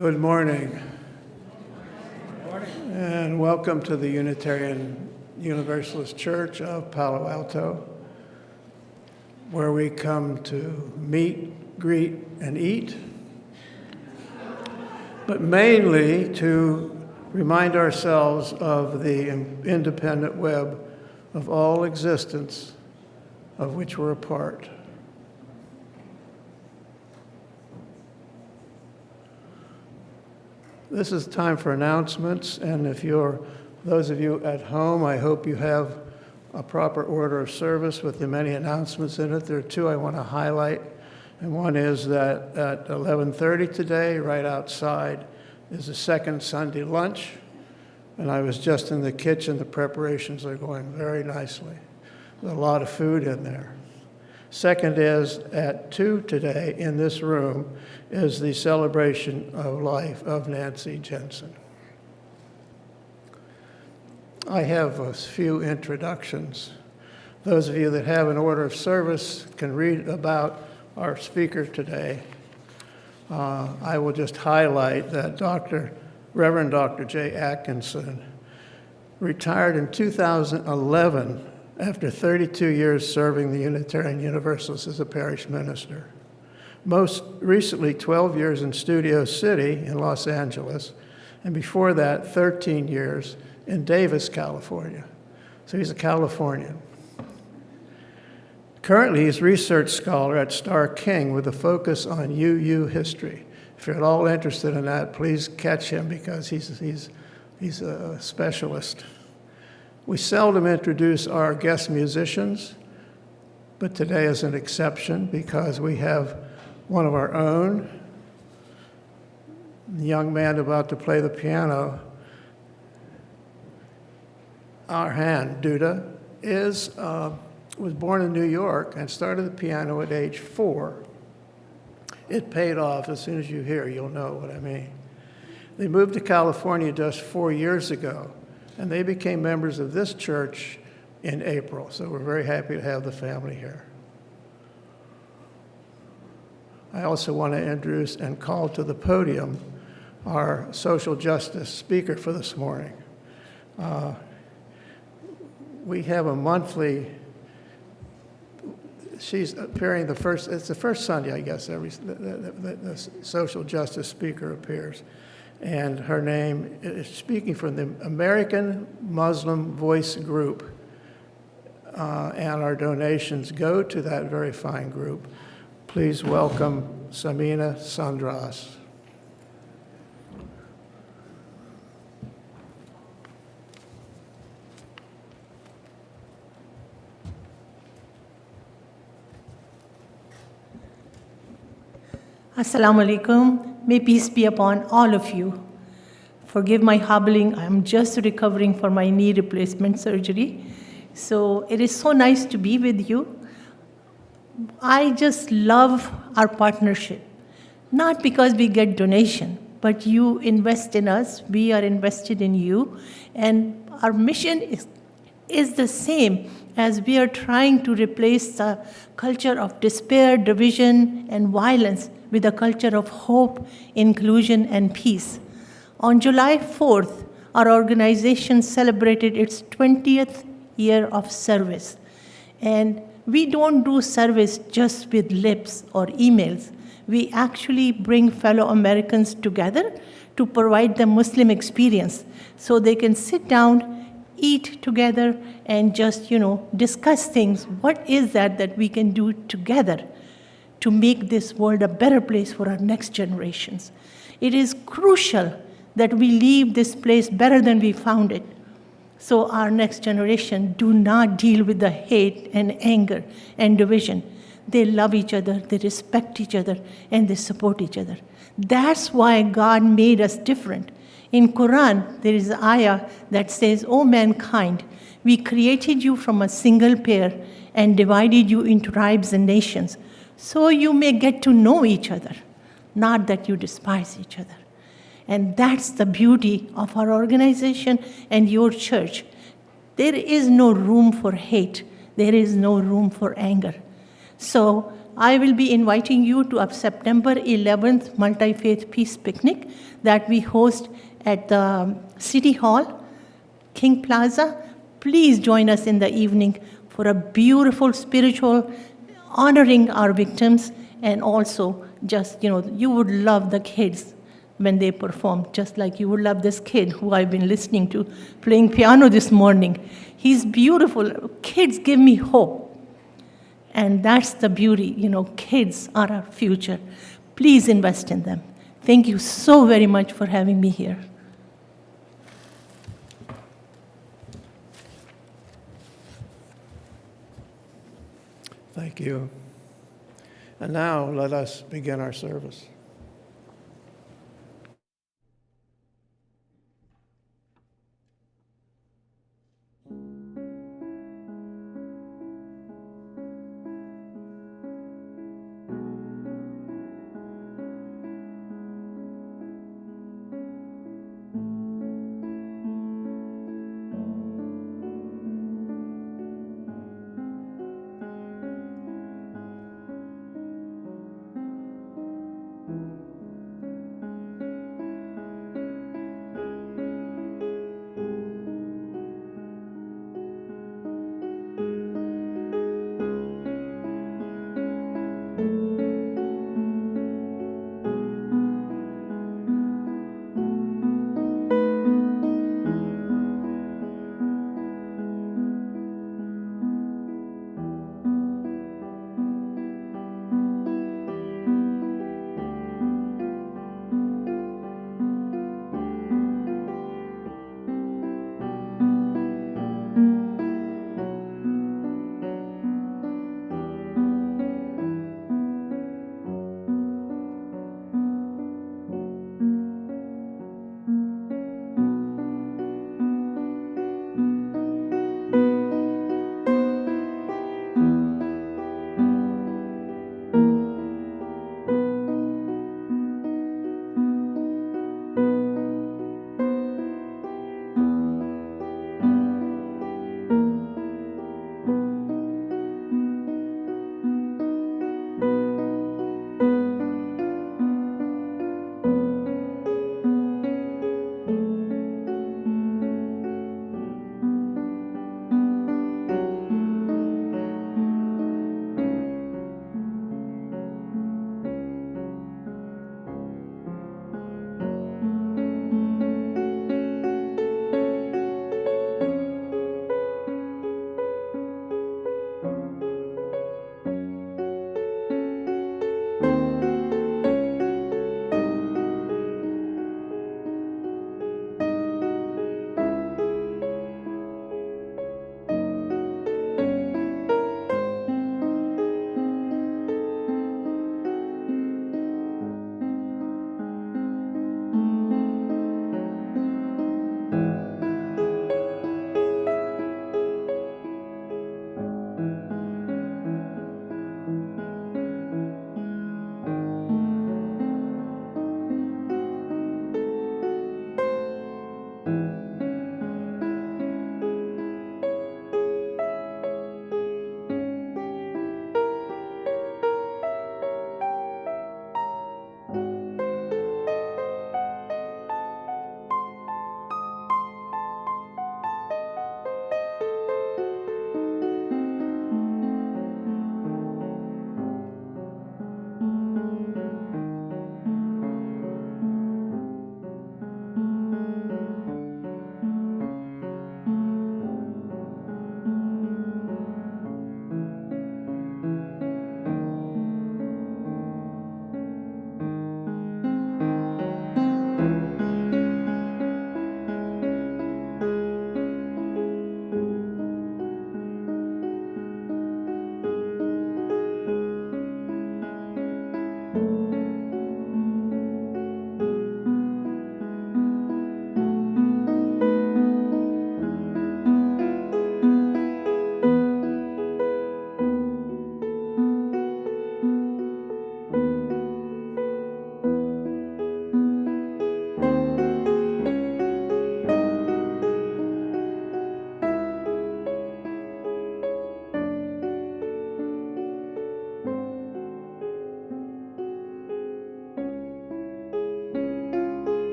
Good morning. And welcome to the Unitarian Universalist Church of Palo Alto, where we come to meet, greet, and eat, but mainly to remind ourselves of the independent web of all existence of which we're a part. This is time for announcements, and those of you at home, I hope you have a proper order of service with the many announcements in it. There are two I want to highlight, and one is that at 11:30 today, right outside, is the second Sunday lunch, and I was just in the kitchen. The preparations are going very nicely. There's a lot of food in there. Second is at 2 today in this room is the celebration of life of Nancy Jensen. I have a few introductions. Those of you that have an order of service can read about our speaker today. I will just highlight that Reverend Dr. J. Atkinson retired in 2011 after 32 years serving the Unitarian Universalists as a parish minister. Most recently, 12 years in Studio City in Los Angeles, and before that, 13 years in Davis, California. So he's a Californian. Currently, he's research scholar at Starr King with a focus on UU history. If you're at all interested in that, please catch him because he's a specialist. We seldom introduce our guest musicians, but today is an exception because we have one of our own, the young man about to play the piano. Arhan Duda was born in New York and started the piano at age 4. It paid off. As soon as you hear, you'll know what I mean. They moved to California just 4 years ago, and they became members of this church in April. So we're very happy to have the family here. I also want to introduce and call to the podium our social justice speaker for this morning. We have a monthly, she's appearing it's the first Sunday, I guess, the social justice speaker appears. And her name is speaking from the American Muslim Voice Group. And our donations go to that very fine group. Please welcome Samina Sandras. Assalamu alaikum. May peace be upon all of you. Forgive my hobbling. I'm just recovering from my knee replacement surgery. So it is so nice to be with you. I just love our partnership, not because we get donation, but you invest in us, we are invested in you, and our mission is the same as we are trying to replace the culture of despair, division, and violence with a culture of hope, inclusion, and peace. On July 4th, our organization celebrated its 20th year of service. And we don't do service just with lips or emails. We actually bring fellow Americans together to provide them Muslim experience so they can sit down, eat together, and just, discuss things. What is that we can do together to make this world a better place for our next generations? It is crucial that we leave this place better than we found it. So our next generation do not deal with the hate and anger and division. They love each other, they respect each other, and they support each other. That's why God made us different. In Quran, there is an ayah that says, "O mankind, we created you from a single pair and divided you into tribes and nations, so you may get to know each other, not that you despise each other." And that's the beauty of our organization and your church. There is no room for hate. There is no room for anger. So I will be inviting you to a September 11th Multi-Faith Peace Picnic that we host at the City Hall, King Plaza. Please join us in the evening for a beautiful spiritual honoring our victims, and also just, you would love the kids when they perform, just like you would love this kid who I've been listening to playing piano this morning. He's beautiful. Kids give me hope. And that's the beauty, kids are our future. Please invest in them. Thank you so very much for having me here. Thank you. And now let us begin our service.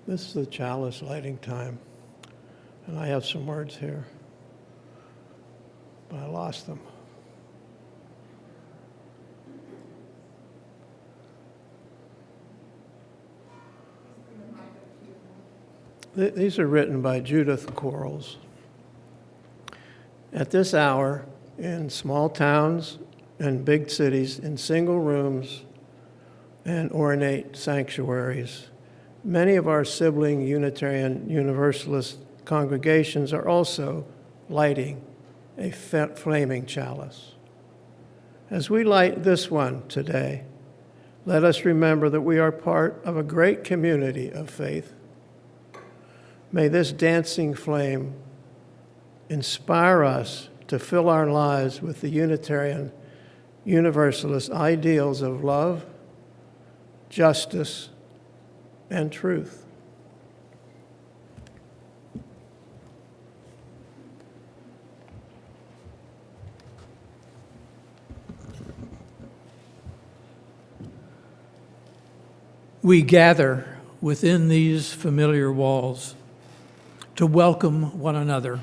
This is the chalice lighting time, and I have some words here, but I lost them. These are written by Judith Quarles. At this hour, in small towns and big cities, in single rooms and ornate sanctuaries, many of our sibling Unitarian Universalist congregations are also lighting a flaming chalice. As we light this one today, let us remember that we are part of a great community of faith. May this dancing flame inspire us to fill our lives with the Unitarian Universalist ideals of love, justice, and truth. We gather within these familiar walls to welcome one another,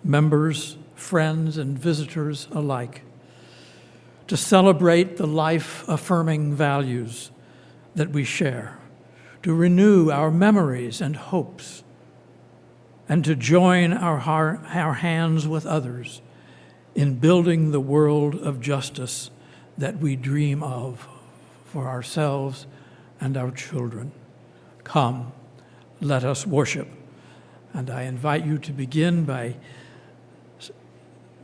members, friends, and visitors alike, to celebrate the life-affirming values that we share, to renew our memories and hopes, and to join our hands with others in building the world of justice that we dream of for ourselves and our children. Come, let us worship. And I invite you to begin by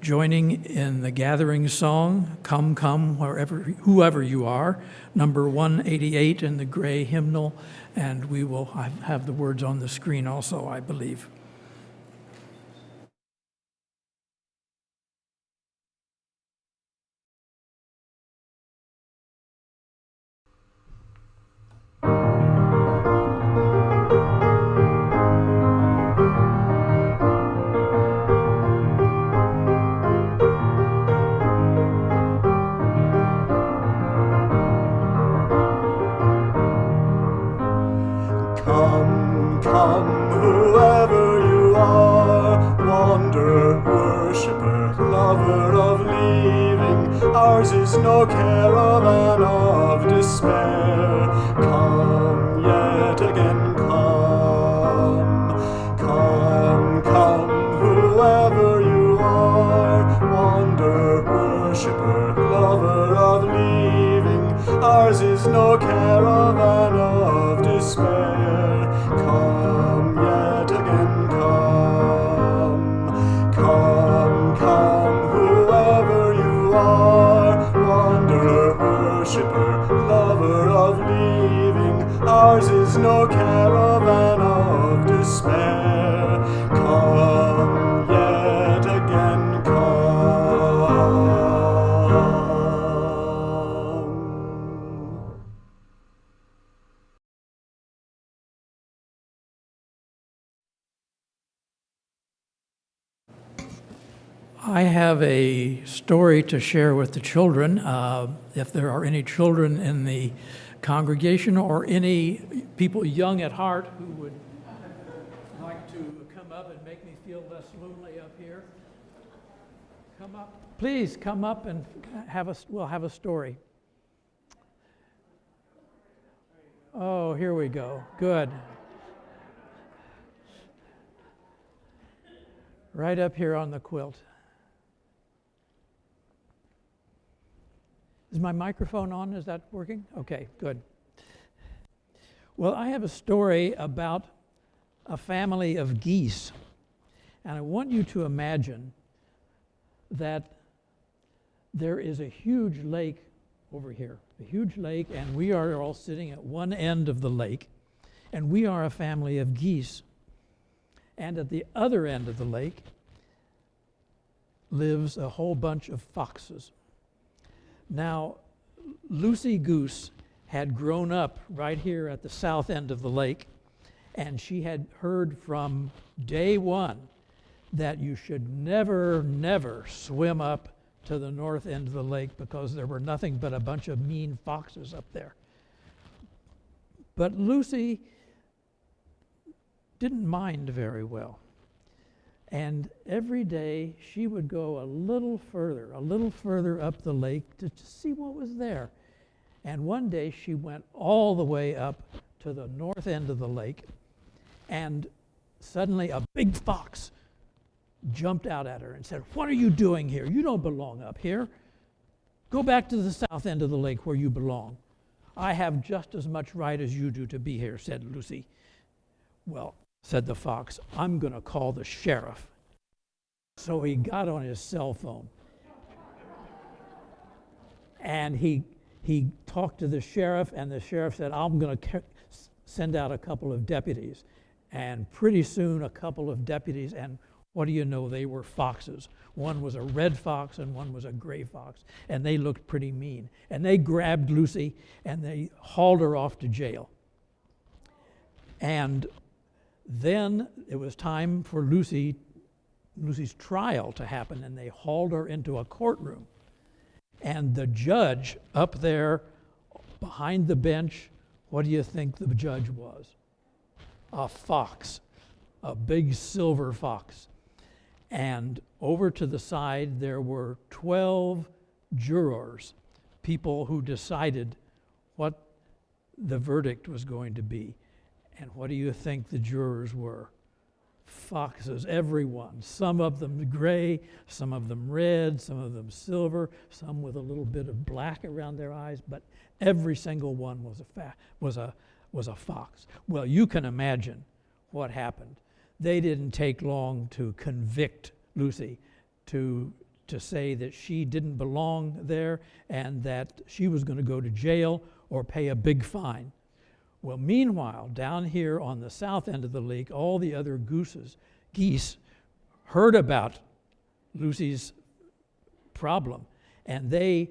joining in the gathering song, Come, Come, whoever you are, number 188 in the gray hymnal, and we will have the words on the screen also, I believe. Come, come, whoever you are, wanderer, worshipper, lover of leaving, ours is no caravan of despair. Come yet again, come, come, come, whoever you are, wanderer, worshipper, lover of leaving, ours is no caravan of despair. Come yet again, come, come, come, whoever you are, wanderer, worshipper, lover of leaving, ours is no caravan of despair. Come yet again, come. I have a story to share with the children. If there are any children in the congregation or any people young at heart who would like to come up and make me feel less lonely up here, come up. Please come up and we'll have a story. Oh, here we go. Good. Right up here on the quilt. Is my microphone on? Is that working? Okay, good. Well, I have a story about a family of geese. And I want you to imagine that there is a huge lake over here, a huge lake, and we are all sitting at one end of the lake, and we are a family of geese. And at the other end of the lake lives a whole bunch of foxes. Now, Lucy Goose had grown up right here at the south end of the lake, and she had heard from day one that you should never, never swim up to the north end of the lake because there were nothing but a bunch of mean foxes up there. But Lucy didn't mind very well. And every day she would go a little further up the lake to see what was there. And one day she went all the way up to the north end of the lake, and suddenly a big fox jumped out at her and said, "What are you doing here? You don't belong up here. Go back to the south end of the lake where you belong. I have just as much right as you do to be here," said Lucy. "Well," said the fox, "I'm going to call the sheriff." So he got on his cell phone and he talked to the sheriff, and the sheriff said, "I'm going to send out a couple of deputies." And pretty soon a couple of deputies, and what do you know, they were foxes. One was a red fox and one was a gray fox, and they looked pretty mean. And they grabbed Lucy and they hauled her off to jail. And then it was time for Lucy's trial to happen, and they hauled her into a courtroom. And the judge up there behind the bench, what do you think the judge was? A fox, a big silver fox. And over to the side there were 12 jurors, people who decided what the verdict was going to be. And what do you think the jurors were? Foxes, everyone. Some of them gray, some of them red, some of them silver, some with a little bit of black around their eyes, but every single one was a fox. Well, you can imagine what happened. They didn't take long to convict Lucy, to say that she didn't belong there and that she was going to go to jail or pay a big fine. Well, meanwhile, down here on the south end of the lake, all the other geese heard about Lucy's problem, and they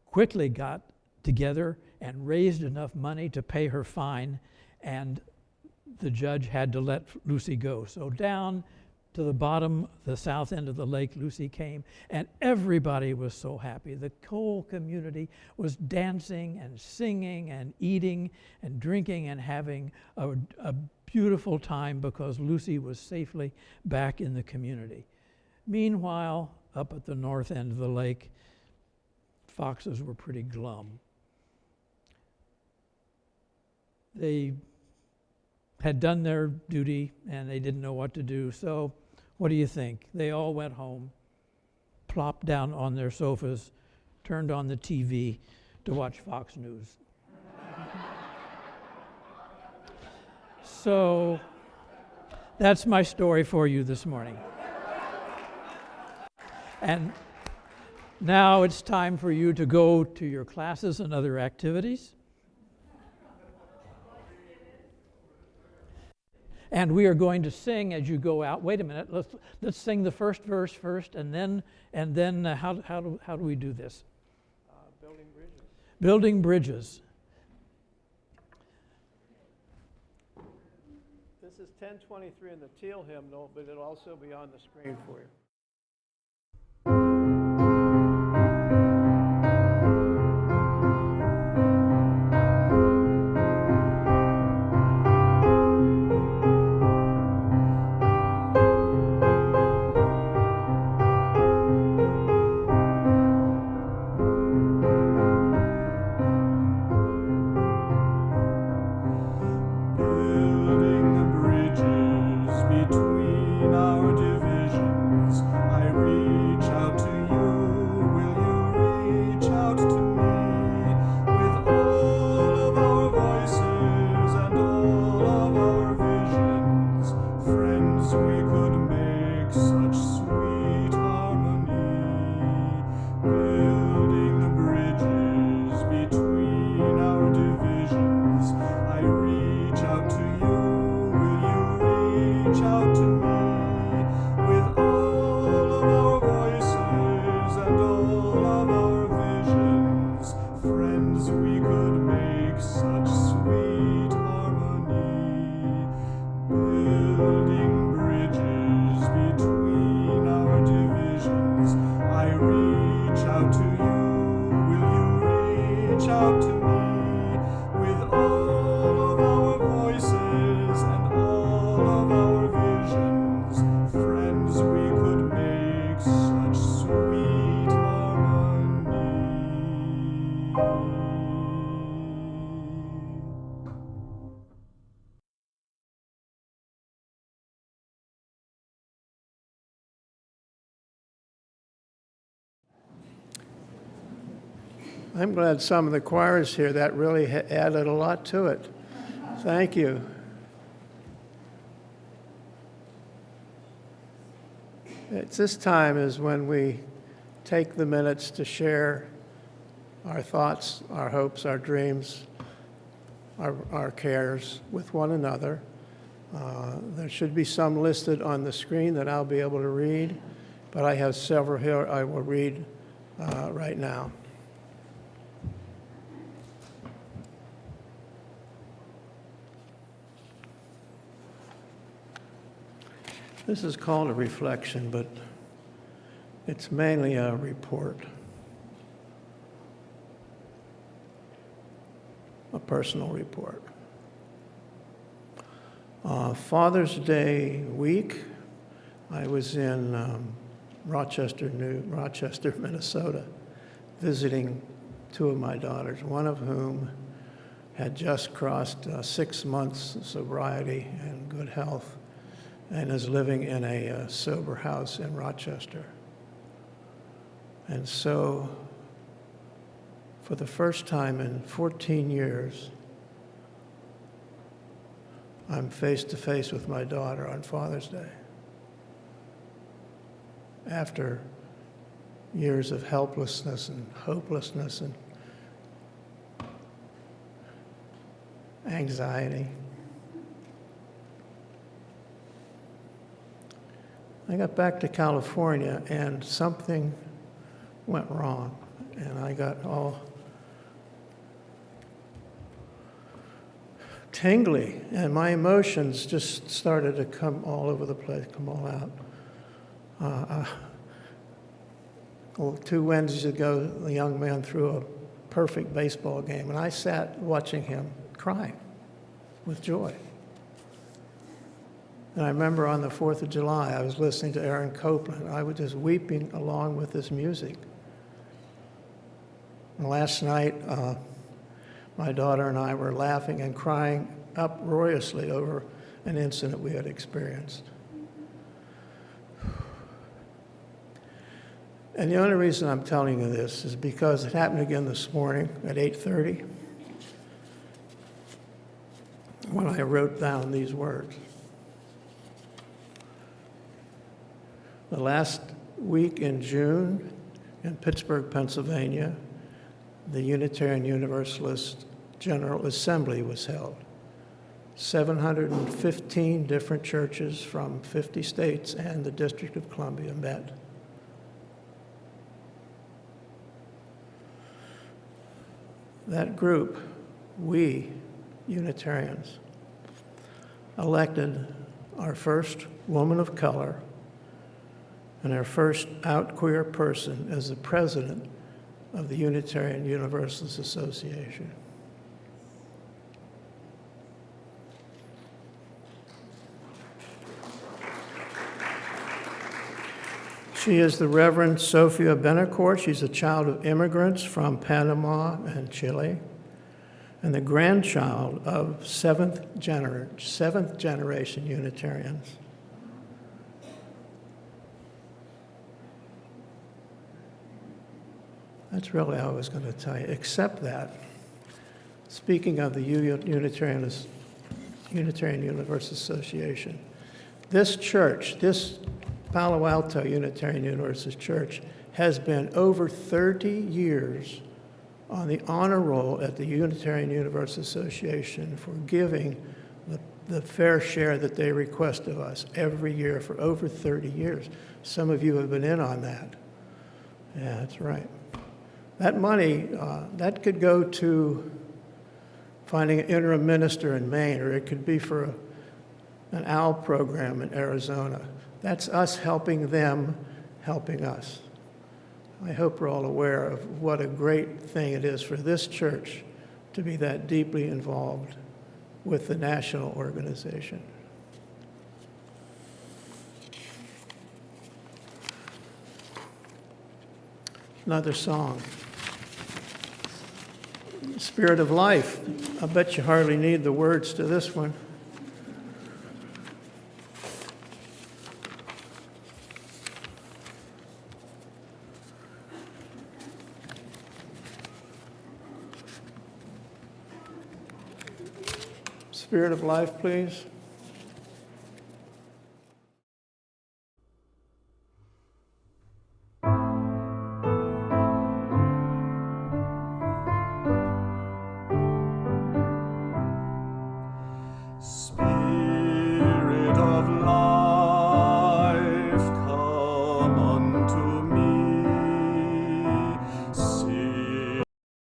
quickly got together and raised enough money to pay her fine, and the judge had to let Lucy go. So down to the bottom, the south end of the lake, Lucy came, and everybody was so happy. The whole community was dancing and singing and eating and drinking and having a beautiful time because Lucy was safely back in the community. Meanwhile, up at the north end of the lake, foxes were pretty glum. They had done their duty and they didn't know what to do. So what do you think? They all went home, plopped down on their sofas, turned on the TV to watch Fox News. So that's my story for you this morning. And now it's time for you to go to your classes and other activities. And we are going to sing as you go out. Wait a minute. Let's sing the first verse first, and then how do we do this? Building bridges. Building bridges. This is 1023 in the teal hymnal, but it'll also be on the screen for you. All of our voices and all of I'm glad some of the choirs here, that really added a lot to it. Thank you. It's this time is when we take the minutes to share our thoughts, our hopes, our dreams, our cares with one another. There should be some listed on the screen that I'll be able to read, but I have several here I will read right now. This is called a reflection, but it's mainly a report, a personal report. Father's Day week, I was in Rochester, Minnesota, visiting two of my daughters, one of whom had just crossed 6 months sobriety and good health, and is living in a sober house in Rochester. And so, for the first time in 14 years, I'm face to face with my daughter on Father's Day. After years of helplessness and hopelessness and anxiety. I got back to California and something went wrong, and I got all tingly, and my emotions just started to come all over the place, come all out. Well, 2 Wednesdays ago, the young man threw a perfect baseball game, and I sat watching him crying with joy. And I remember on the 4th of July, I was listening to Aaron Copland. I was just weeping along with this music. And last night, my daughter and I were laughing and crying uproariously over an incident we had experienced. And the only reason I'm telling you this is because it happened again this morning at 8:30 when I wrote down these words. The last week in June in Pittsburgh, Pennsylvania, the Unitarian Universalist General Assembly was held. 715 different churches from 50 states and the District of Columbia met. That group, we Unitarians, elected our first woman of color and our first out queer person as the president of the Unitarian Universalist Association. She is the Reverend Sophia Benacourt. She's a child of immigrants from Panama and Chile, and the grandchild of seventh generation Unitarians. That's really all I was going to tell you, except that, speaking of the Unitarian Universalist Association, this church, this Palo Alto Unitarian Universalist Church, has been over 30 years on the honor roll at the Unitarian Universalist Association for giving the fair share that they request of us every year for over 30 years. Some of you have been in on that. Yeah, that's right. That money, that could go to finding an interim minister in Maine, or it could be for an OWL program in Arizona. That's us helping them, helping us. I hope we're all aware of what a great thing it is for this church to be that deeply involved with the national organization. Another song. Spirit of life. I bet you hardly need the words to this one. Spirit of life, please. Spirit of life, come unto me. See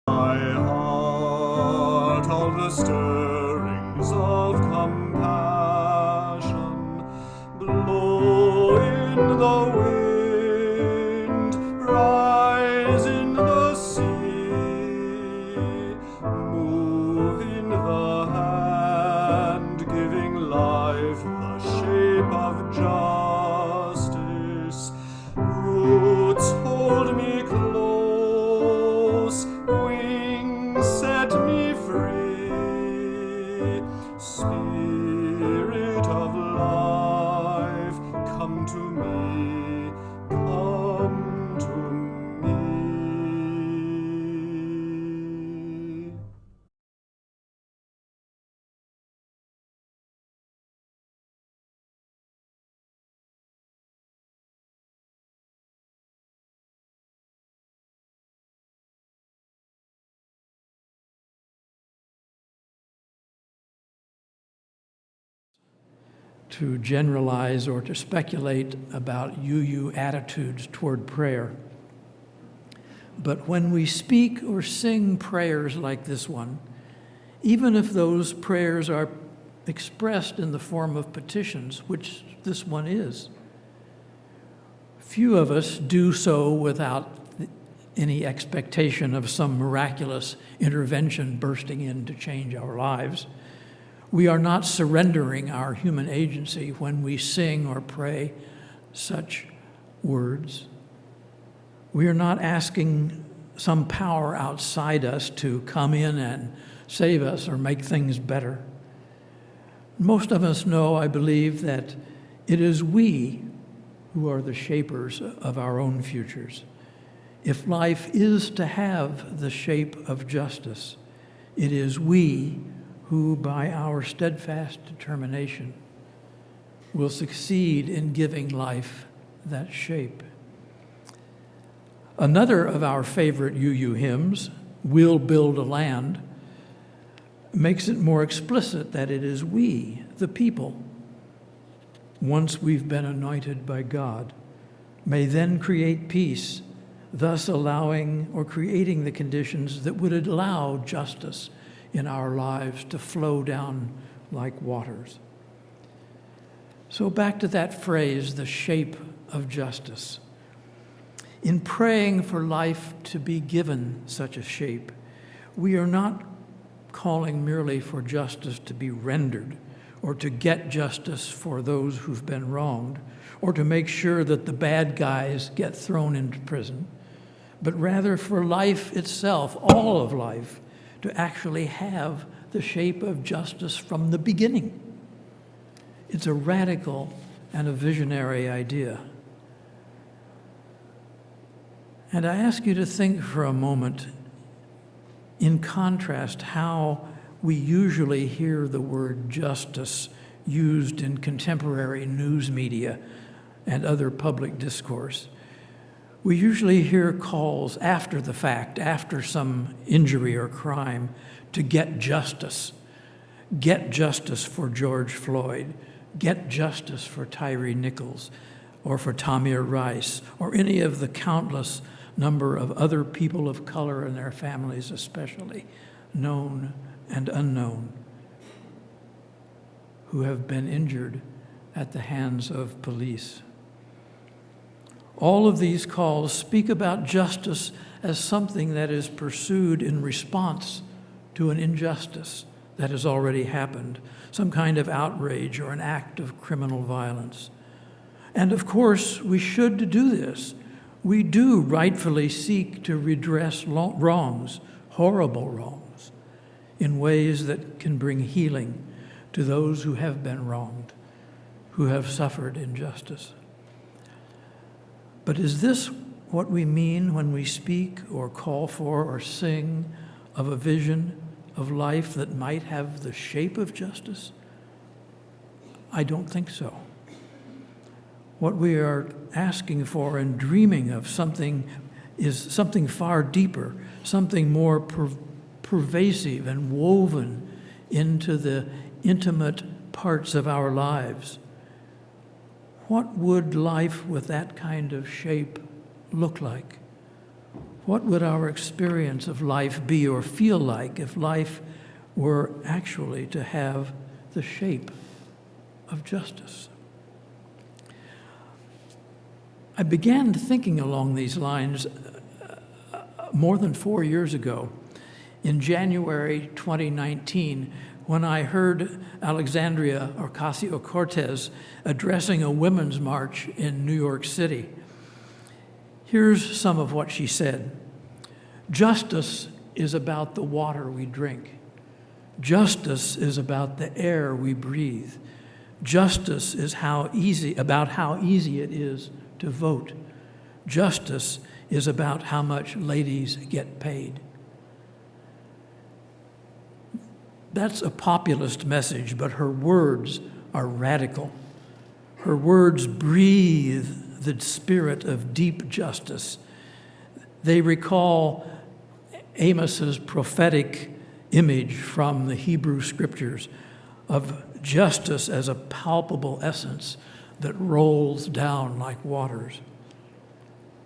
my heart, all the stirrings of compassion. Blow in the wind, rise in the sea, move in the hand, giving life the shape of justice. Roots hold me close, wings set me free. Spirit of life, come to me, come to me. to generalize or to speculate about UU attitudes toward prayer. But when we speak or sing prayers like this one, even if those prayers are expressed in the form of petitions, which this one is, few of us do so without any expectation of some miraculous intervention bursting in to change our lives. We are not surrendering our human agency when we sing or pray such words. We are not asking some power outside us to come in and save us or make things better. Most of us know, I believe, that it is we who are the shapers of our own futures. If life is to have the shape of justice, it is we who, by our steadfast determination, will succeed in giving life that shape. Another of our favorite UU hymns, We'll Build a Land, makes it more explicit that it is we, the people, once we've been anointed by God, may then create peace, thus allowing or creating the conditions that would allow justice in our lives to flow down like waters. So back to that phrase, the shape of justice. In praying for life to be given such a shape, we are not calling merely for justice to be rendered, or to get justice for those who've been wronged, or to make sure that the bad guys get thrown into prison, but rather for life itself, all of life, to actually have the shape of justice from the beginning. It's a radical and a visionary idea. And I ask you to think for a moment, in contrast, how we usually hear the word justice used in contemporary news media and other public discourse. We usually hear calls after the fact, after some injury or crime, to get justice. Get justice for George Floyd. Get justice for Tyree Nichols, or for Tamir Rice, or any of the countless number of other people of color and their families especially, known and unknown, who have been injured at the hands of police. All of these calls speak about justice as something that is pursued in response to an injustice that has already happened, some kind of outrage or an act of criminal violence. And of course, we should do this. We do rightfully seek to redress wrongs, horrible wrongs, in ways that can bring healing to those who have been wronged, who have suffered injustice. But is this what we mean when we speak or call for or sing of a vision of life that might have the shape of justice? I don't think so. What we are asking for and dreaming of is something far deeper, something more pervasive and woven into the intimate parts of our lives. What would life with that kind of shape look like? What would our experience of life be or feel like if life were actually to have the shape of justice? I began thinking along these lines more than 4 years ago, in January 2019, when I heard Alexandria Ocasio-Cortez addressing a women's march in New York City. Here's some of what she said. Justice is about the water we drink. Justice is about the air we breathe. Justice is about how easy it is to vote. Justice is about how much ladies get paid. That's a populist message, but her words are radical. Her words breathe the spirit of deep justice. They recall Amos's prophetic image from the Hebrew Scriptures of justice as a palpable essence that rolls down like waters.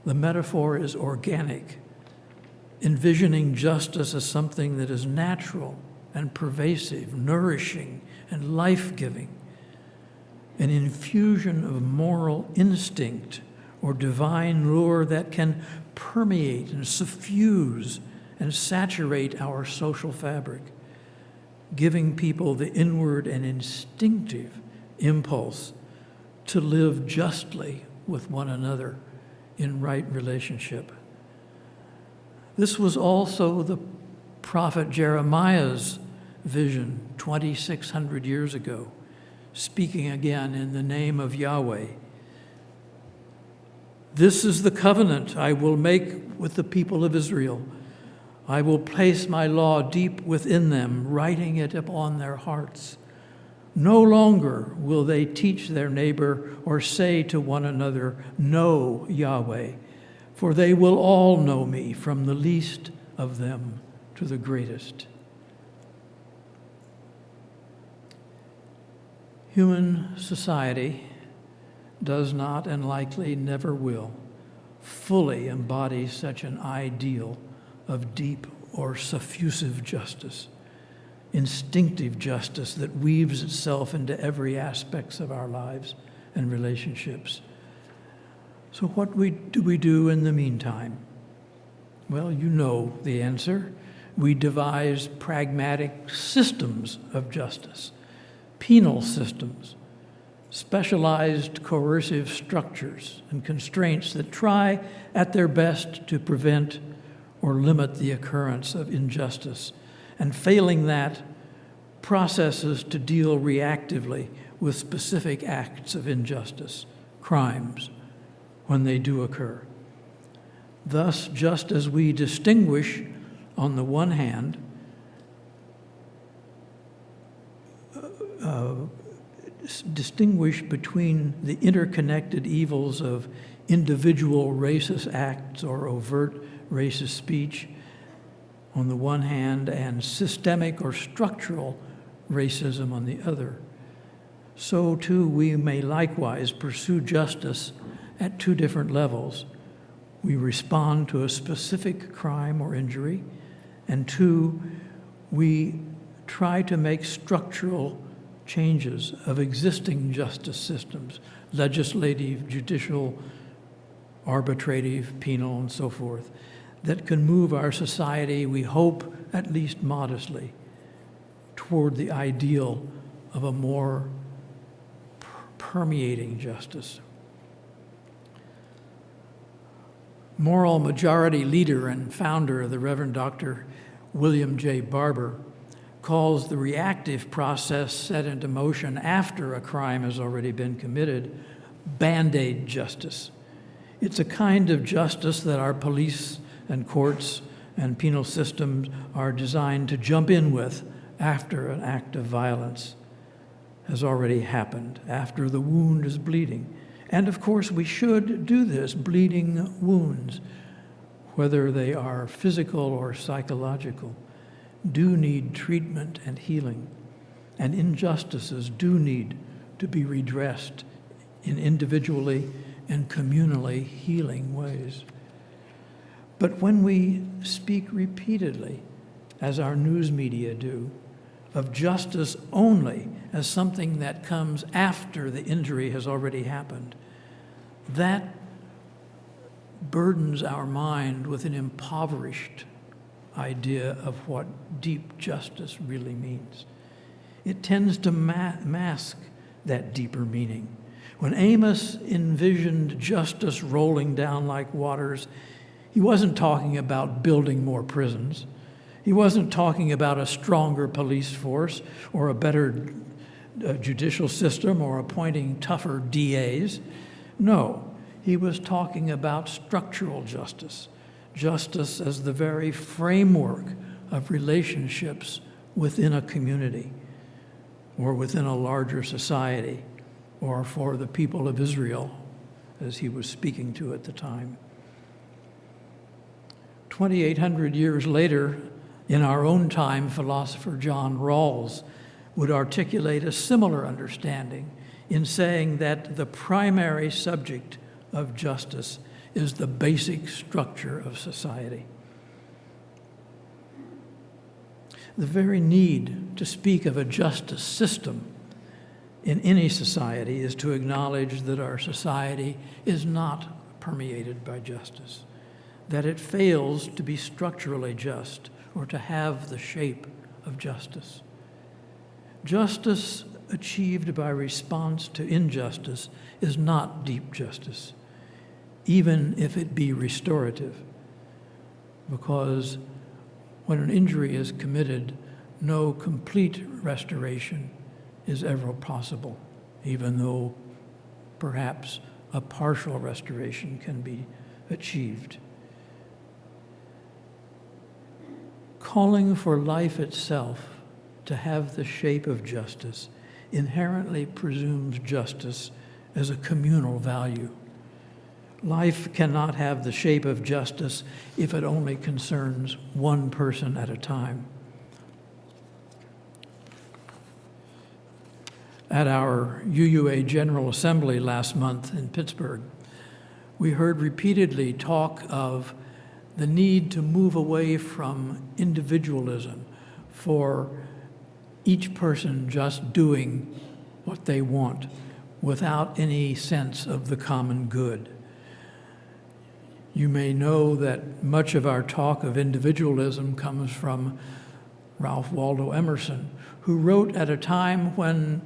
The metaphor is organic, envisioning justice as something that is natural and pervasive, nourishing and life-giving, an infusion of moral instinct or divine lure that can permeate and suffuse and saturate our social fabric, giving people the inward and instinctive impulse to live justly with one another in right relationship. This was also the prophet Jeremiah's vision 2,600 years ago, speaking again in the name of Yahweh. This is the covenant I will make with the people of Israel. I will place my law deep within them, writing it upon their hearts. No longer will they teach their neighbor or say to one another, "Know Yahweh," for they will all know me, from the least of them to the greatest. Human society does not, and likely never will, fully embody such an ideal of deep or suffusive justice, instinctive justice that weaves itself into every aspect of our lives and relationships. So what do we do in the meantime? Well, you know the answer. We devise pragmatic systems of justice, penal systems, specialized coercive structures and constraints that try at their best to prevent or limit the occurrence of injustice, and failing that, processes to deal reactively with specific acts of injustice, crimes, when they do occur. Thus, just as we distinguish, on the one hand, distinguish between the interconnected evils of individual racist acts or overt racist speech on the one hand, and systemic or structural racism on the other, so too we may likewise pursue justice at two different levels. We respond to a specific crime or injury, and two, we try to make structural changes of existing justice systems, legislative, judicial, arbitrative, penal, and so forth, that can move our society, we hope, at least modestly, toward the ideal of a more permeating justice. Moral majority leader and founder of the Reverend Dr. William J. Barber, calls the reactive process set into motion after a crime has already been committed Band-Aid justice. It's a kind of justice that our police and courts and penal systems are designed to jump in with after an act of violence has already happened, after the wound is bleeding. And of course, we should do this. Bleeding wounds, whether they are physical or psychological, do need treatment and healing. And injustices do need to be redressed in individually and communally healing ways. But when we speak repeatedly, as our news media do, of justice only as something that comes after the injury has already happened, that burdens our mind with an impoverished idea of what deep justice really means. It tends to mask that deeper meaning. When Amos envisioned justice rolling down like waters, he wasn't talking about building more prisons. He wasn't talking about a stronger police force or a better judicial system or appointing tougher DAs. No, he was talking about structural justice, justice as the very framework of relationships within a community or within a larger society or for the people of Israel, as he was speaking to at the time. 2,800 years later, in our own time, philosopher John Rawls would articulate a similar understanding in saying that the primary subject of justice is the basic structure of society. The very need to speak of a justice system in any society is to acknowledge that our society is not permeated by justice, that it fails to be structurally just or to have the shape of justice. Justice achieved by response to injustice is not deep justice, even if it be restorative, because when an injury is committed, no complete restoration is ever possible, even though perhaps a partial restoration can be achieved. Calling for life itself to have the shape of justice inherently presumes justice as a communal value. Life cannot have the shape of justice if it only concerns one person at a time. At our UUA General Assembly last month in Pittsburgh, we heard repeatedly talk of the need to move away from individualism, for each person just doing what they want without any sense of the common good. You may know that much of our talk of individualism comes from Ralph Waldo Emerson, who wrote at a time when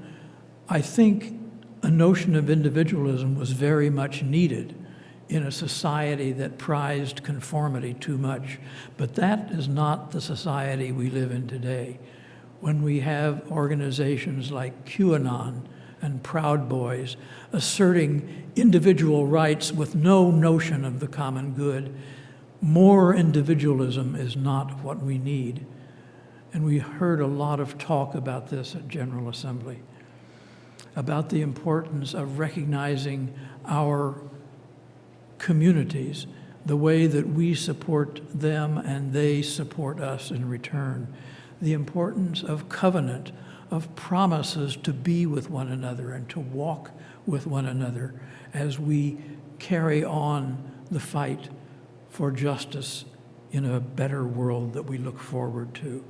I think a notion of individualism was very much needed in a society that prized conformity too much. But that is not the society we live in today, when we have organizations like QAnon and Proud Boys asserting individual rights with no notion of the common good. More individualism is not what we need. And we heard a lot of talk about this at General Assembly, about the importance of recognizing our communities, the way that we support them and they support us in return, the importance of covenant, of promises to be with one another and to walk with one another as we carry on the fight for justice in a better world that we look forward to.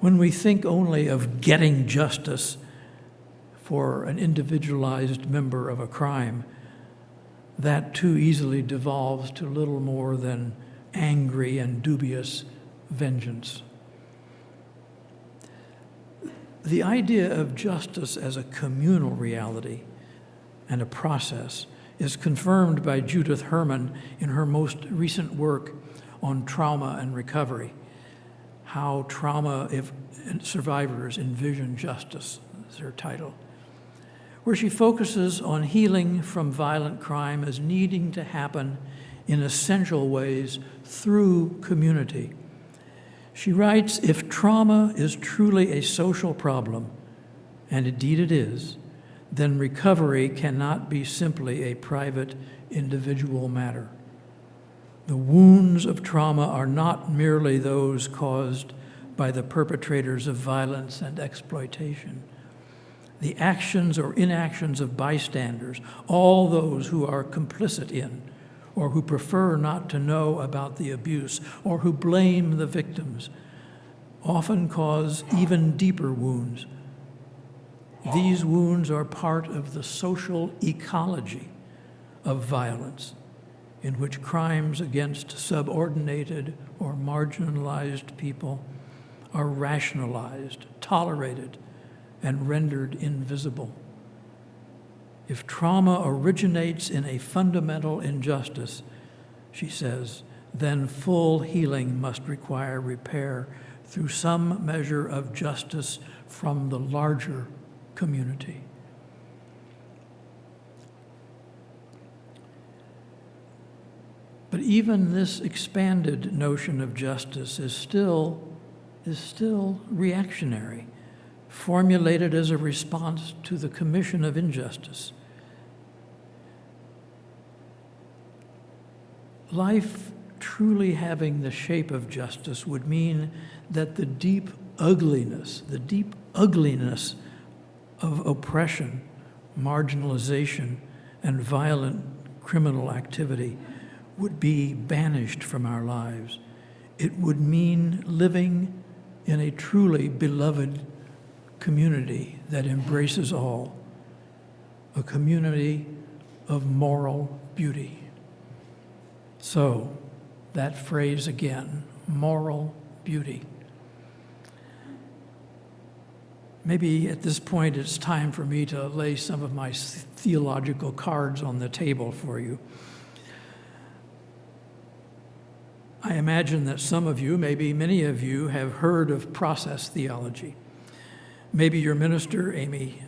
When we think only of getting justice for an individualized member of a crime, that too easily devolves to little more than angry and dubious vengeance. The idea of justice as a communal reality and a process is confirmed by Judith Herman in her most recent work on trauma and recovery, how trauma survivors envision justice, is her title, where she focuses on healing from violent crime as needing to happen in essential ways through community. She writes, if trauma is truly a social problem, and indeed it is, then recovery cannot be simply a private, individual matter. The wounds of trauma are not merely those caused by the perpetrators of violence and exploitation. The actions or inactions of bystanders, all those who are complicit in, or who prefer not to know about the abuse, or who blame the victims, often cause even deeper wounds. These wounds are part of the social ecology of violence, in which crimes against subordinated or marginalized people are rationalized, tolerated, and rendered invisible. If trauma originates in a fundamental injustice, she says, then full healing must require repair through some measure of justice from the larger community. But even this expanded notion of justice is still reactionary, formulated as a response to the commission of injustice. Life truly having the shape of justice would mean that the deep ugliness of oppression, marginalization, and violent criminal activity would be banished from our lives. It would mean living in a truly beloved community that embraces all, a community of moral beauty. So, that phrase again, moral beauty. Maybe at this point it's time for me to lay some of my theological cards on the table for you. I imagine that some of you, maybe many of you, have heard of process theology. Maybe your minister, Amy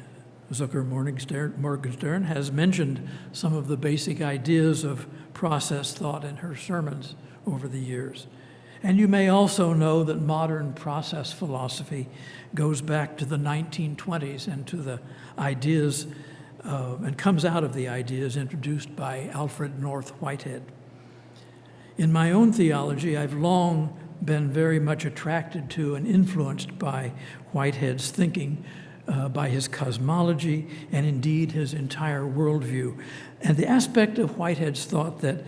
Zucker Morgenstern, has mentioned some of the basic ideas of process thought in her sermons over the years. And you may also know that modern process philosophy goes back to the 1920s and to the ideas, and comes out of the ideas introduced by Alfred North Whitehead. In my own theology, I've long been very much attracted to and influenced by Whitehead's thinking, by his cosmology, and indeed his entire worldview. And the aspect of Whitehead's thought that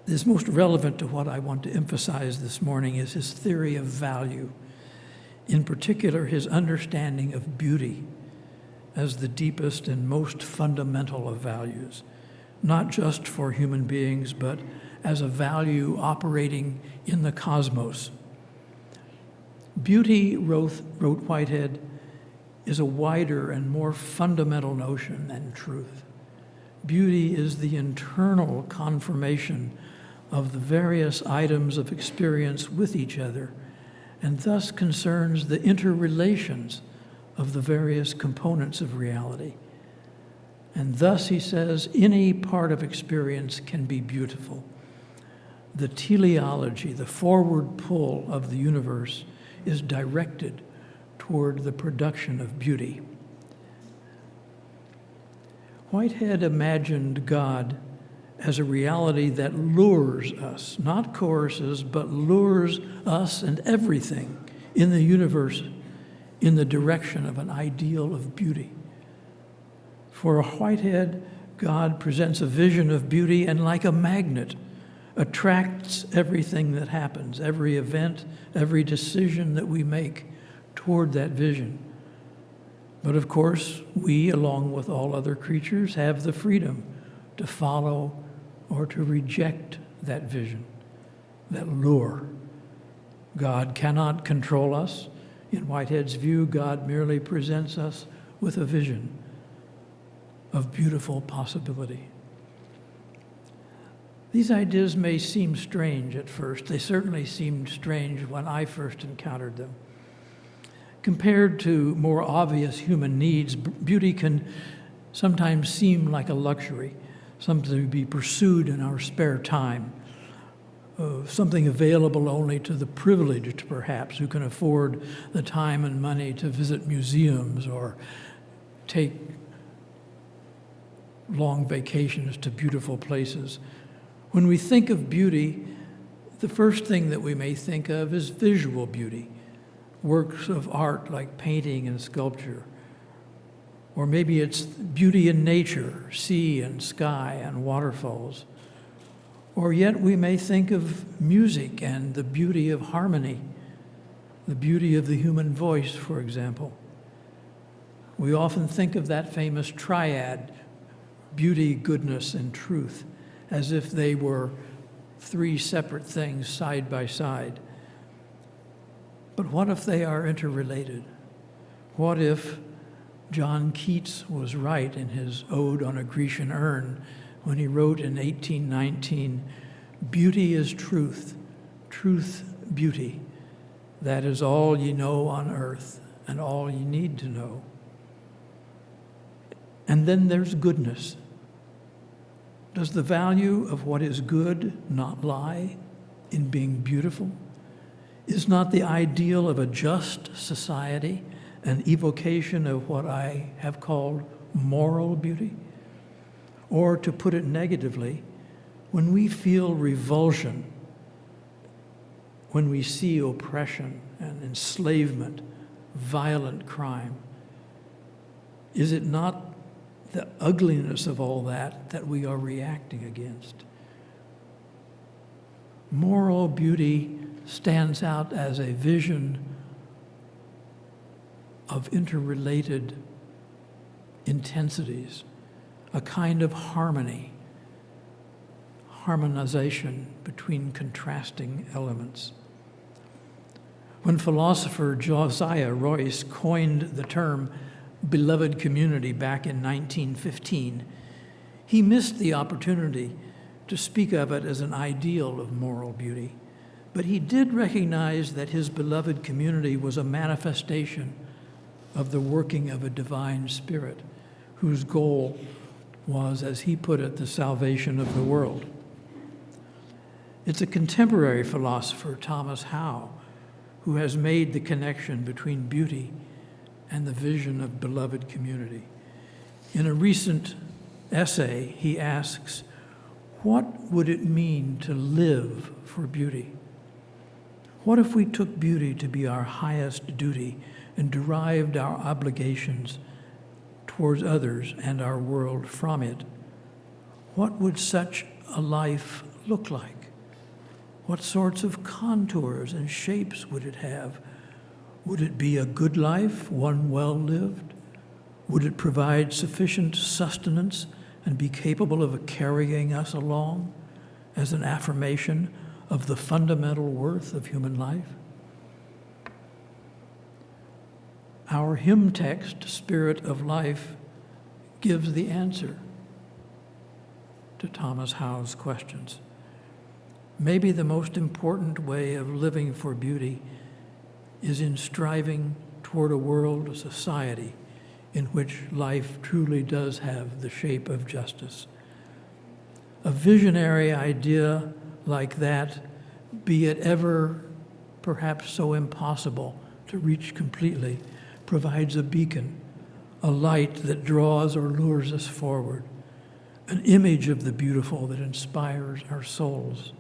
is most relevant to what I want to emphasize this morning is his theory of value. In particular, his understanding of beauty as the deepest and most fundamental of values, not just for human beings, but as a value operating in the cosmos. Beauty, wrote Whitehead, is a wider and more fundamental notion than truth. Beauty is the internal confirmation of the various items of experience with each other, and thus concerns the interrelations of the various components of reality. And thus, he says, any part of experience can be beautiful. The teleology, the forward pull of the universe, is directed toward the production of beauty. Whitehead imagined God as a reality that lures us, not coerces, but lures us and everything in the universe in the direction of an ideal of beauty. For Whitehead, God presents a vision of beauty and, like a magnet, attracts everything that happens, every event, every decision that we make toward that vision. But of course, we, along with all other creatures, have the freedom to follow or to reject that vision, that lure. God cannot control us. In Whitehead's view, God merely presents us with a vision of beautiful possibility. These ideas may seem strange at first. They certainly seemed strange when I first encountered them. Compared to more obvious human needs, beauty can sometimes seem like a luxury, something to be pursued in our spare time, something available only to the privileged, perhaps, who can afford the time and money to visit museums or take long vacations to beautiful places. When we think of beauty, the first thing that we may think of is visual beauty, works of art like painting and sculpture. Or maybe it's beauty in nature, sea and sky and waterfalls. Or yet we may think of music and the beauty of harmony, the beauty of the human voice, for example. We often think of that famous triad, beauty, goodness, and truth, as if they were three separate things side by side. But what if they are interrelated? What if John Keats was right in his Ode on a Grecian Urn when he wrote in 1819, "Beauty is truth, truth beauty. That is all ye know on earth and all ye need to know." And then there's goodness. Does the value of what is good not lie in being beautiful? Is not the ideal of a just society an evocation of what I have called moral beauty? Or to put it negatively, when we feel revulsion, when we see oppression and enslavement, violent crime, is it not the ugliness of all that we are reacting against? Moral beauty stands out as a vision of interrelated intensities, a kind of harmonization between contrasting elements. When philosopher Josiah Royce coined the term beloved community back in 1915, he missed the opportunity to speak of it as an ideal of moral beauty. But he did recognize that his beloved community was a manifestation of the working of a divine spirit, whose goal was, as he put it, the salvation of the world. It's a contemporary philosopher, Thomas Howe, who has made the connection between beauty and the vision of beloved community. In a recent essay, he asks, what would it mean to live for beauty? What if we took beauty to be our highest duty and derived our obligations towards others and our world from it? What would such a life look like? What sorts of contours and shapes would it have? Would it be a good life, one well lived? Would it provide sufficient sustenance and be capable of carrying us along as an affirmation of the fundamental worth of human life? Our hymn text, Spirit of Life, gives the answer to Thomas Howe's questions. Maybe the most important way of living for beauty is in striving toward a world, a society, in which life truly does have the shape of justice. A visionary idea like that, be it ever perhaps so impossible to reach completely, provides a beacon, a light that draws or lures us forward, an image of the beautiful that inspires our souls.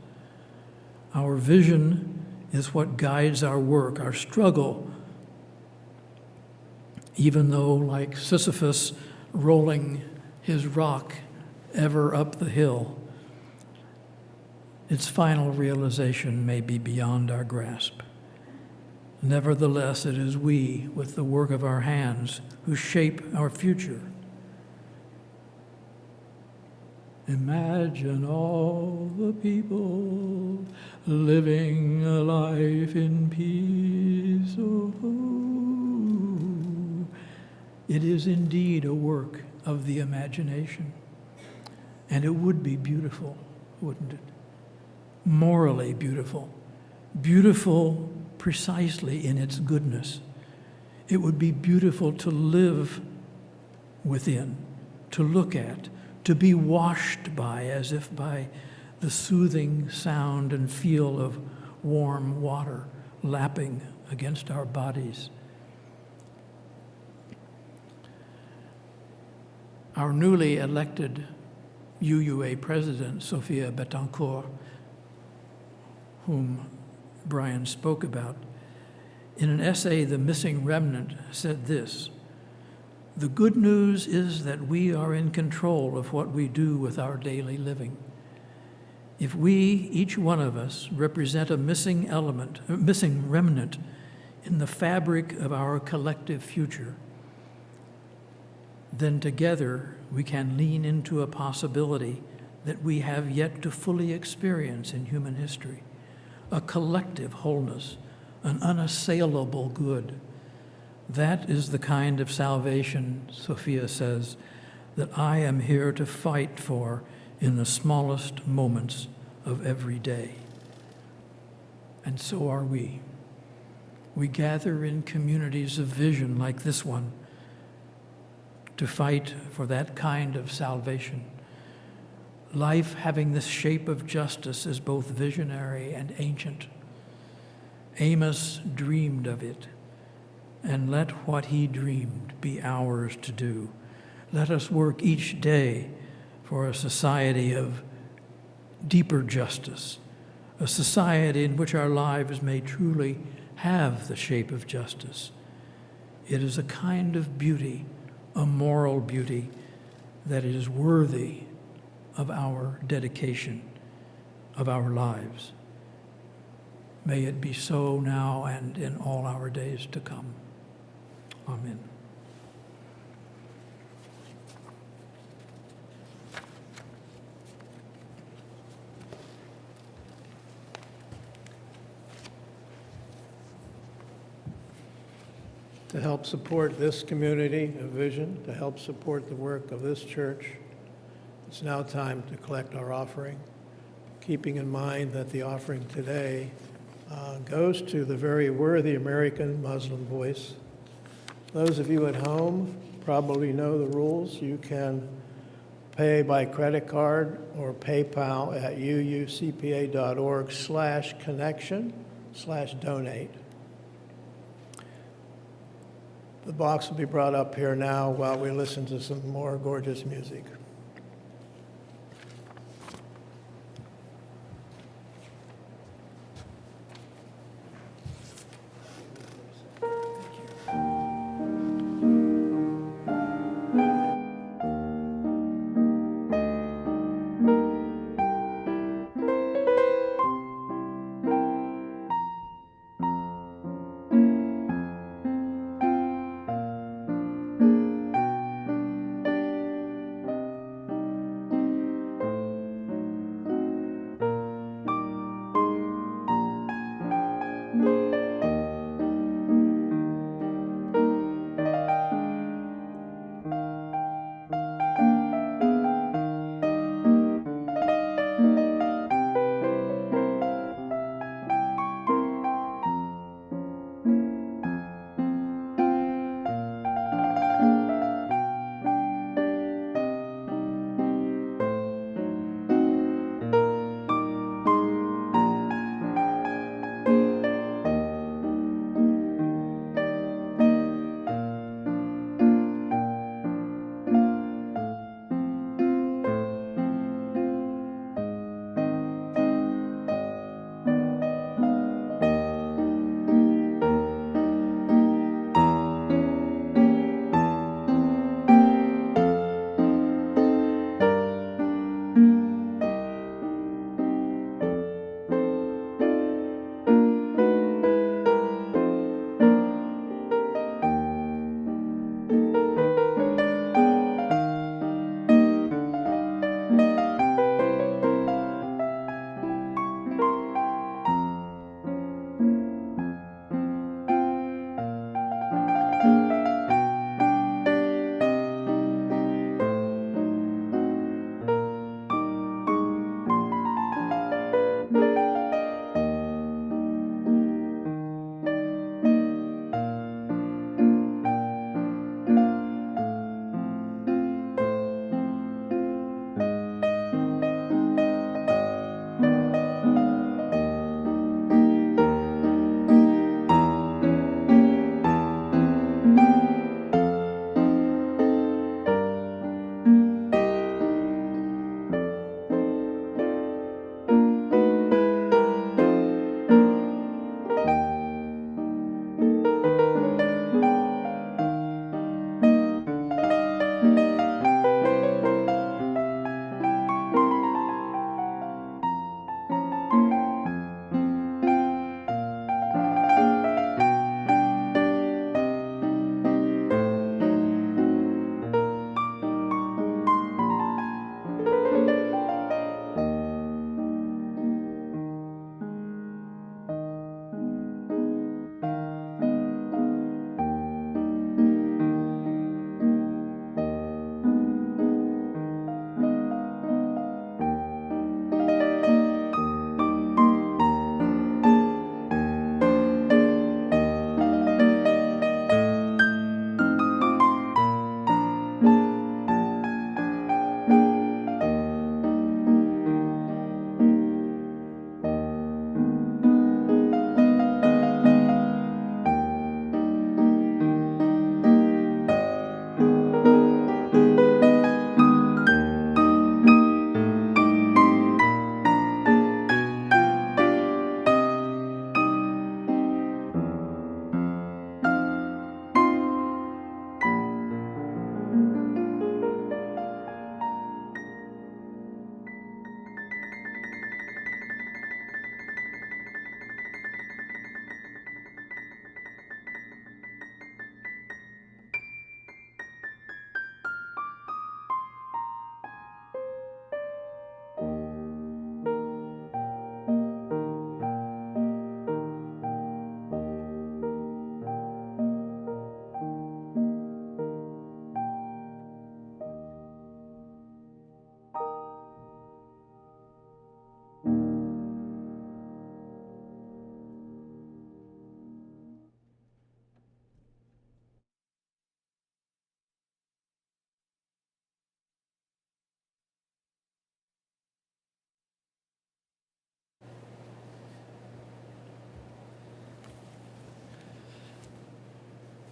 Our vision is what guides our work, our struggle, even though, like Sisyphus rolling his rock ever up the hill, its final realization may be beyond our grasp. Nevertheless, it is we, with the work of our hands, who shape our future. Imagine all the people living a life in peace. Oh, it is indeed a work of the imagination, and it would be beautiful, wouldn't it? Morally beautiful, beautiful precisely in its goodness. It would be beautiful to live within, to look at, to be washed by, as if by the soothing sound and feel of warm water lapping against our bodies. Our newly elected UUA president, Sophia Betancourt, whom Brian spoke about, in an essay, The Missing Remnant, said this: "The good news is that we are in control of what we do with our daily living. If we, each one of us, represent a missing remnant in the fabric of our collective future, then together we can lean into a possibility that we have yet to fully experience in human history, a collective wholeness, an unassailable good. That is the kind of salvation," Sophia says, "that I am here to fight for in the smallest moments of every day." And so are we. We gather in communities of vision like this one to fight for that kind of salvation. Life having the shape of justice is both visionary and ancient. Amos dreamed of it, and let what he dreamed be ours to do. Let us work each day for a society of deeper justice, a society in which our lives may truly have the shape of justice. It is a kind of beauty, a moral beauty, that is worthy of our dedication, of our lives. May it be so now and in all our days to come. Amen. To help support this community of vision, to help support the work of this church, it's now time to collect our offering, keeping in mind that the offering today goes to the very worthy American Muslim Voice. Those of you at home probably know the rules. You can pay by credit card or PayPal at uucpa.org/connection/donate. The box will be brought up here now while we listen to some more gorgeous music.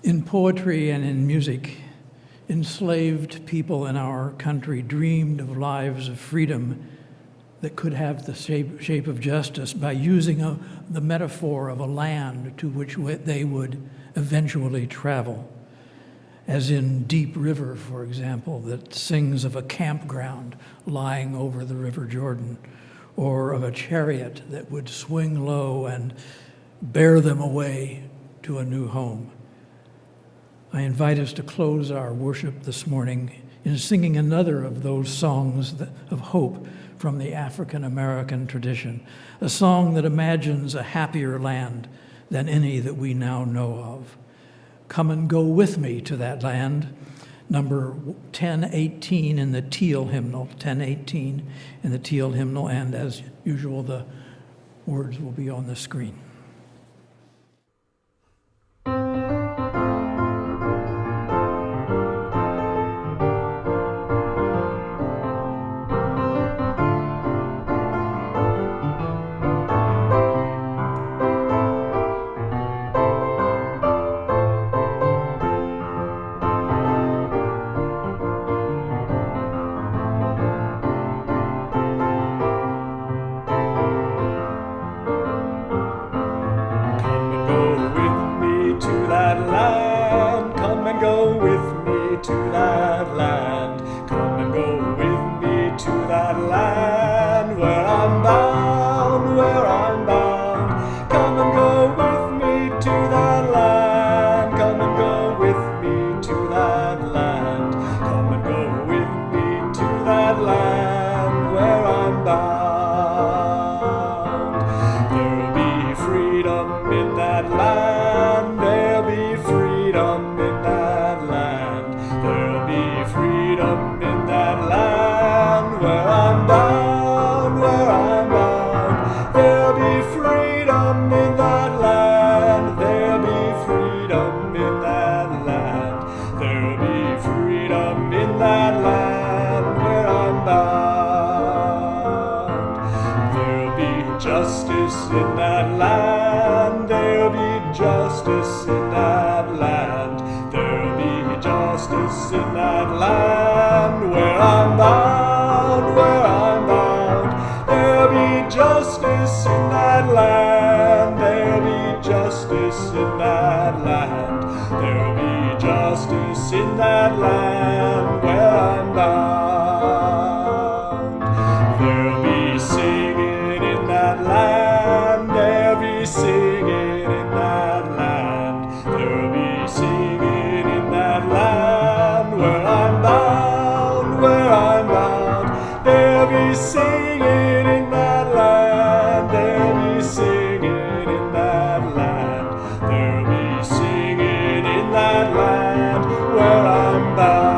In poetry and in music, enslaved people in our country dreamed of lives of freedom that could have the shape of justice by using the metaphor of a land to which they would eventually travel, as in Deep River, for example, that sings of a campground lying over the River Jordan, or of a chariot that would swing low and bear them away to a new home. I invite us to close our worship this morning in singing another of those songs of hope from the African American tradition, a song that imagines a happier land than any that we now know of. Come and go with me to that land, number 1018 in the Teal hymnal, 1018 in the Teal hymnal, and as usual, the words will be on the screen. Come and go with me to that land. Come and go with me to that land where I'm bound, where I'm bound. Come and go with me to that land. Come and go with me to that land. Come and go with me to that land where I'm bound. There'll be freedom in that land. There'll be freedom in that land. There'll be freedom in that land where I'm bound, where I'm bound. There'll be freedom in that land. There'll be freedom in that land. There'll be freedom in that land where I'm bound. There'll be justice in that land. There'll be justice in that land. There'll be justice in that land where I'm bound, where I'm bound. There'll be justice in that land. There'll be justice in that land. There'll be justice in that land where I'm bound. There'll be singing in that land. There'll be singing in that land. There'll be singing in that land where I'm bound, where I'm bound. There'll be singing in that land. There'll be singing in that land. There'll be singing in that land where I'm bound.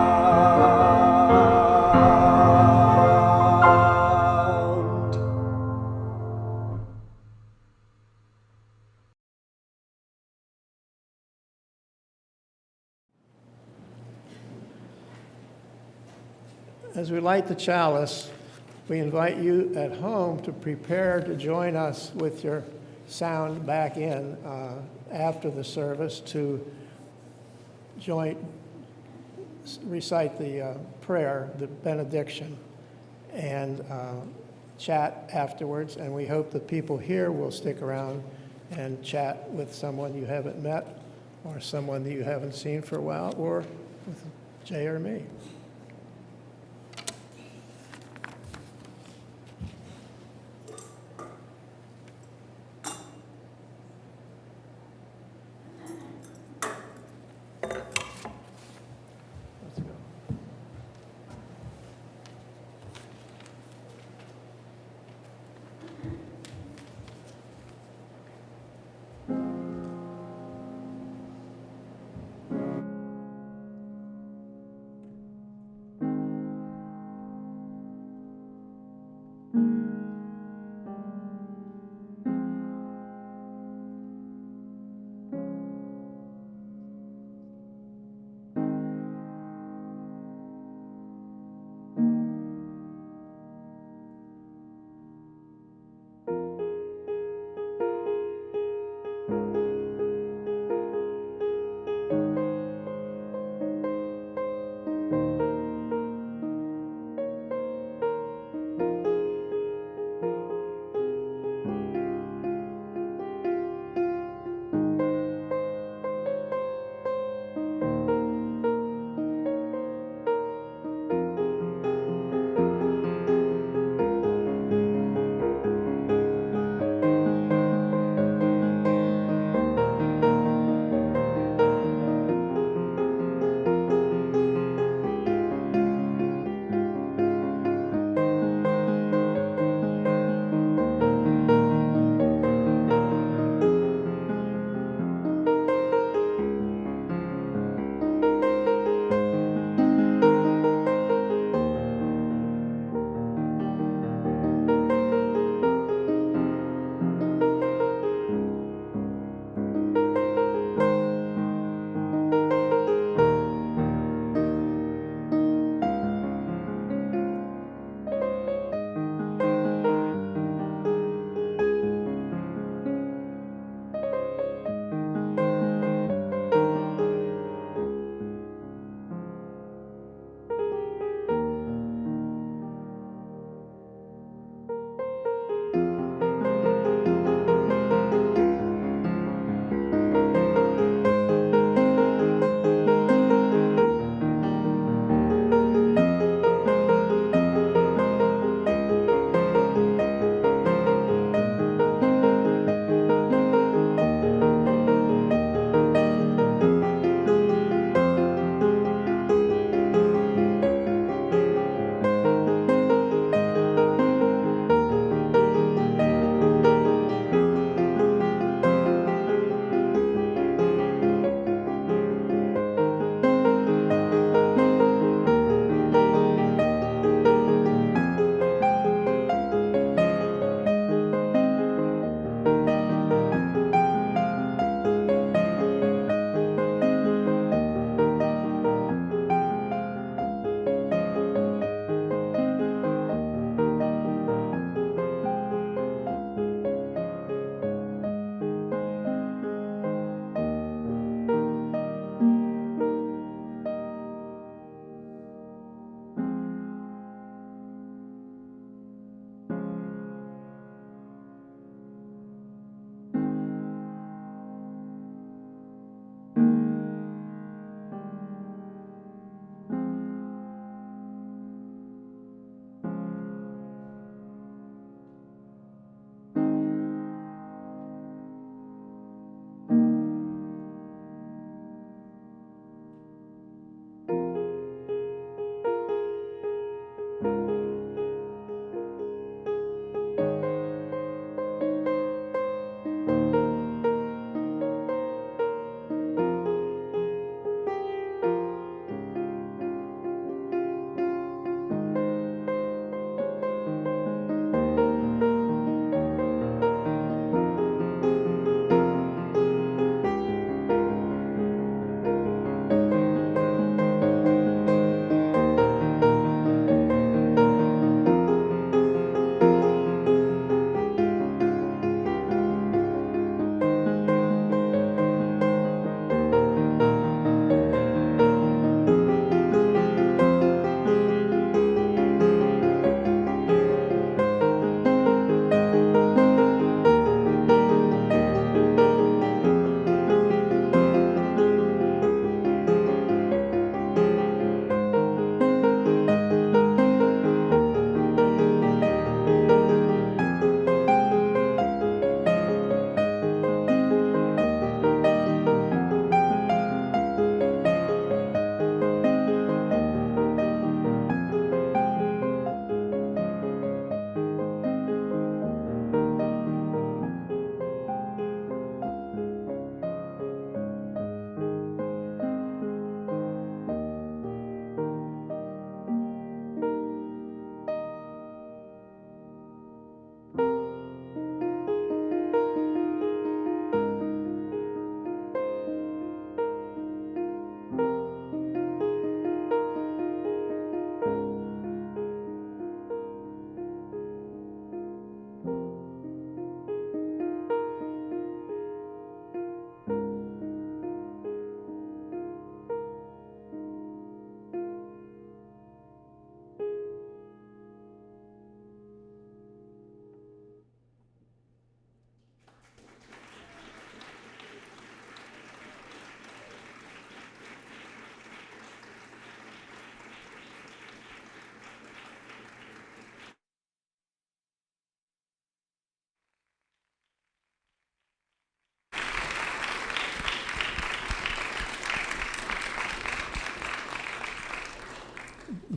As we light the chalice, we invite you at home to prepare to join us with your sound back in after the service to recite the prayer, the benediction, and chat afterwards. And we hope the people here will stick around and chat with someone you haven't met or someone that you haven't seen for a while, or with Jay or me.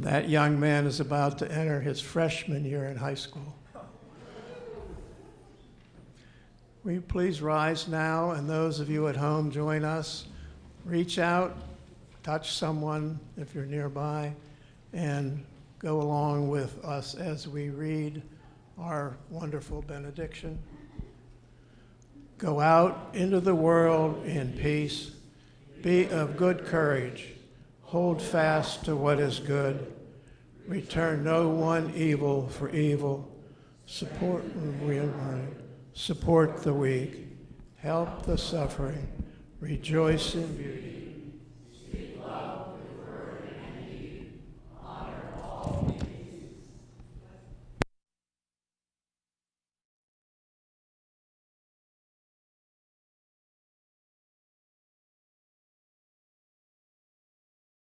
That young man is about to enter his freshman year in high school. Will you please rise now, and those of you at home join us. Reach out, touch someone if you're nearby, and go along with us as we read our wonderful benediction. Go out into the world in peace. Be of good courage. Hold fast to what is good. Return no one evil for evil. Support the weak. Help the suffering. Rejoice in beauty.